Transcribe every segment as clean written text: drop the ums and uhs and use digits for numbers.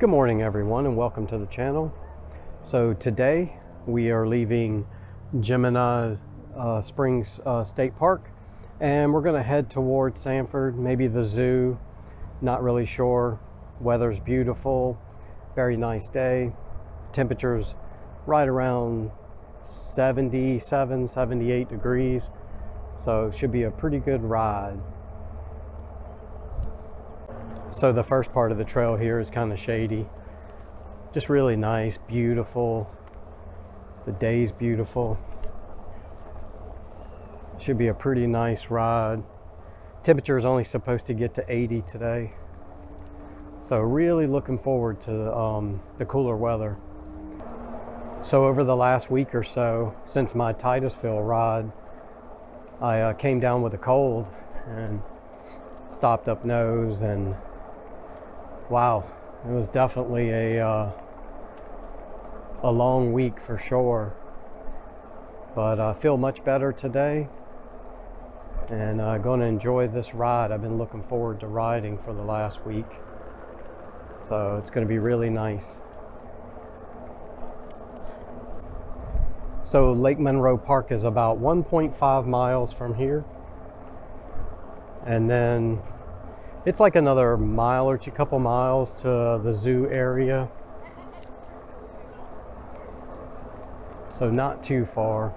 Good morning everyone and welcome to the channel. So today we are leaving Gemini Springs State Park and we're going to head towards Sanford, maybe the zoo, not really sure. Weather's beautiful, very nice day. Temperatures right around 77, 78 degrees. So it should be a pretty good ride. So the first part of the trail here is kind of shady. Just really nice, beautiful. The day's beautiful. Should be a pretty nice ride. Temperature is only supposed to get to 80 today. So really looking forward to the cooler weather. So over the last week or so, since my Titusville ride, I came down with a cold and stopped up nose, and wow, it was definitely a long week for sure. But I feel much better today and going to enjoy this ride. I've been looking forward to riding for the last week. So it's going to be really nice. So Lake Monroe Park is about 1.5 miles from here. And then it's like another mile or two, couple miles to the zoo area. So not too far.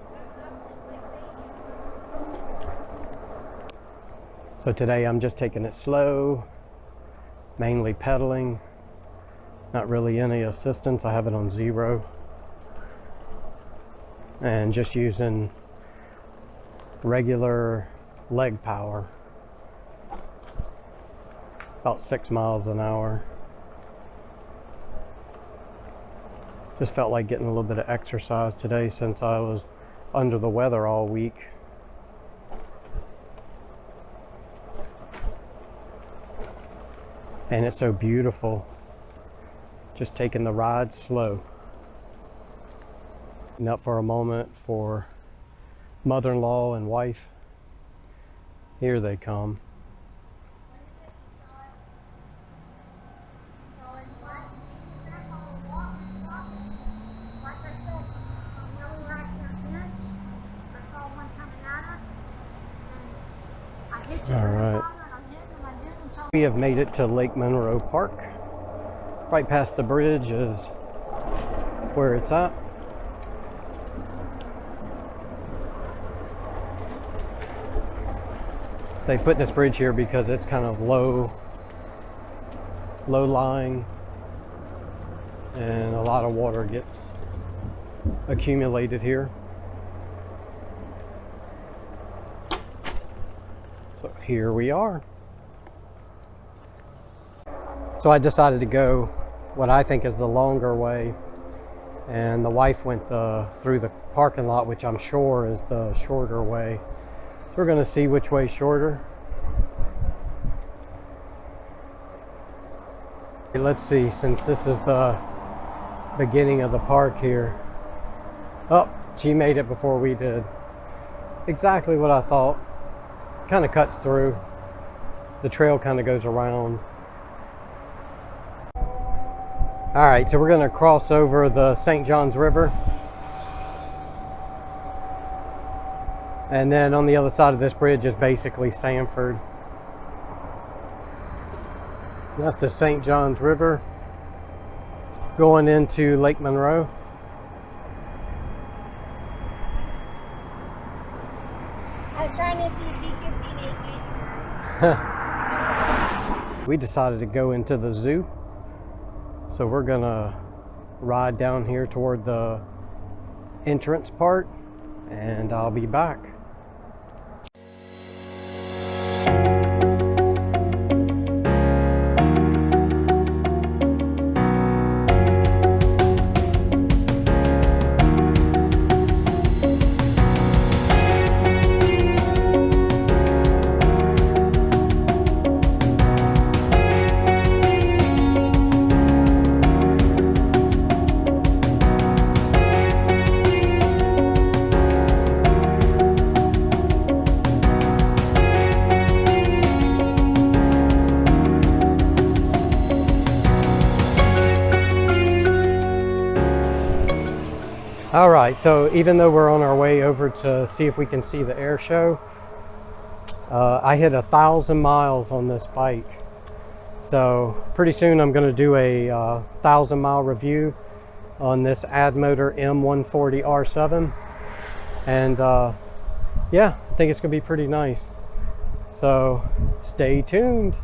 So today I'm just taking it slow, mainly pedaling, not really any assistance. I have it on 0. And just using regular leg power. About 6 miles an hour. Just felt like getting a little bit of exercise today since I was under the weather all week. And it's so beautiful. Just taking the ride slow. And up for a moment for mother-in-law and wife. Here they come. All right. We have made it to Lake Monroe Park. Right past the bridge is where it's at. They put this bridge here because it's kind of low lying and a lot of water gets accumulated here. So here we are. So I decided to go what I think is the longer way, and the wife went through the parking lot, which I'm sure is the shorter way. So we're going to see which way is shorter. Let's see, since this is the beginning of the park here. Oh, she made it before we did. Exactly what I thought. Kind of cuts through. The trail kind of goes around. All right, so we're going to cross over the St. Johns River. And then on the other side of this bridge is basically Sanford. That's the St. Johns River going into Lake Monroe. I was trying to see if he could see me. We decided to go into the zoo. So we're gonna ride down here toward the entrance part and I'll be back. All right, so even though we're on our way over to see if we can see the air show, I hit 1,000 miles on this bike. So pretty soon I'm going to do a 1,000-mile review on this Addmotor M140 R7. And yeah, I think it's going to be pretty nice. So stay tuned.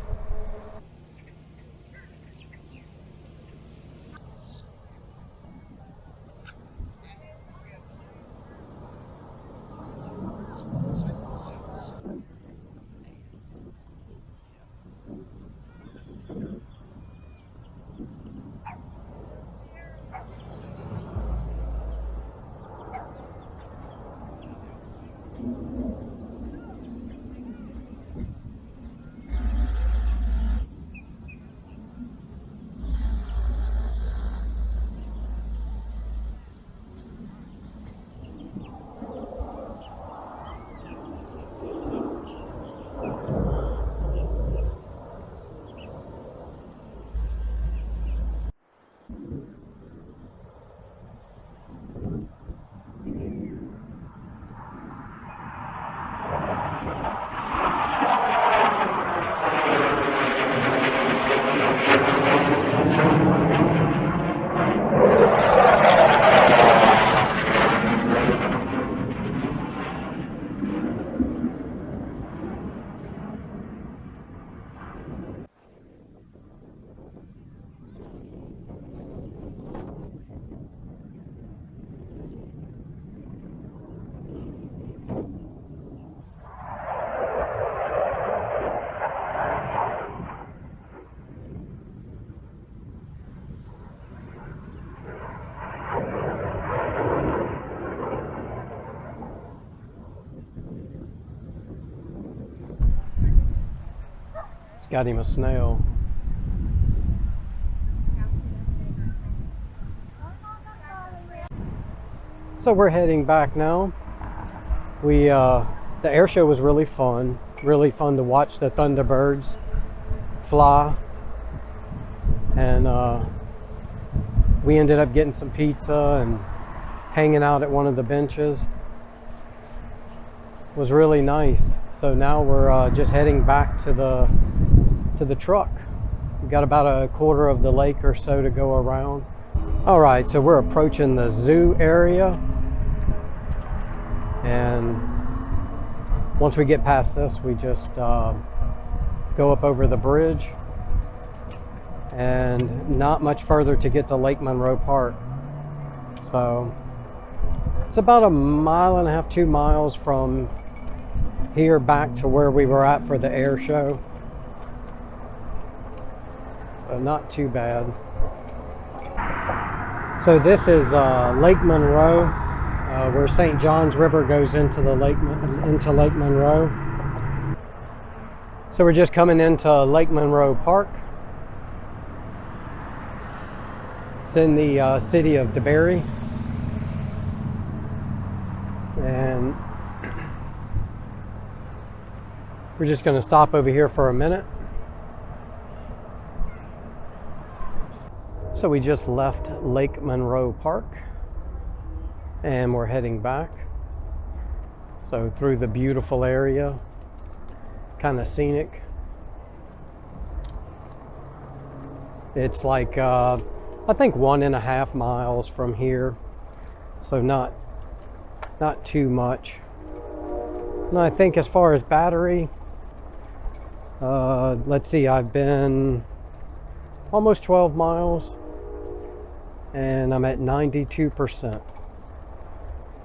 Got him a snail. So we're heading back now. The air show was really fun to watch the Thunderbirds fly, and we ended up getting some pizza and hanging out at one of the benches. It was really nice. So now we're just heading back to the truck. We've got about a quarter of the lake or so to go around. All right, so we're approaching the zoo area, and once we get past this, we just go up over the bridge, and not much further to get to Lake Monroe Park. So it's about 1.5 miles, 2 miles from here back to where we were at for the air show. So not too bad. So this is Lake Monroe, where St. Johns River goes into Lake Monroe. So we're just coming into Lake Monroe Park. It's in the city of DeBary. And we're just going to stop over here for a minute. So we just left Lake Monroe Park and we're heading back. So through the beautiful area, kind of scenic. It's like, I think 1.5 miles from here. So not too much. And I think as far as battery, let's see, I've been almost 12 miles and I'm at 92%.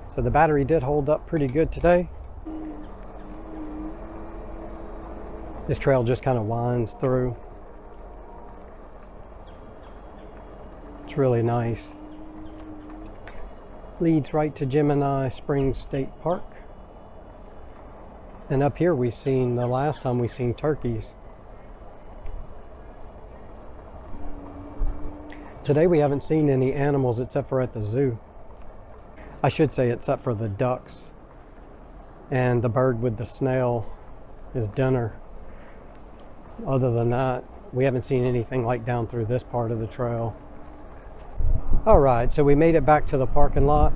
So the battery did hold up pretty good today. This trail just kind of winds through. It's really nice. Leads right to Gemini Springs State Park. And up here the last time we seen turkeys. Today we haven't seen any animals except for at the zoo. I should say except for the ducks. And the bird with the snail is dinner. Other than that, we haven't seen anything like down through this part of the trail. All right, so we made it back to the parking lot.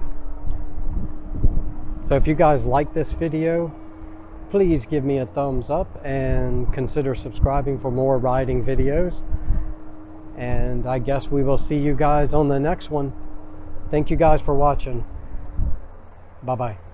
So if you guys like this video, please give me a thumbs up and consider subscribing for more riding videos. And I guess we will see you guys on the next one. Thank you guys for watching. Bye-bye.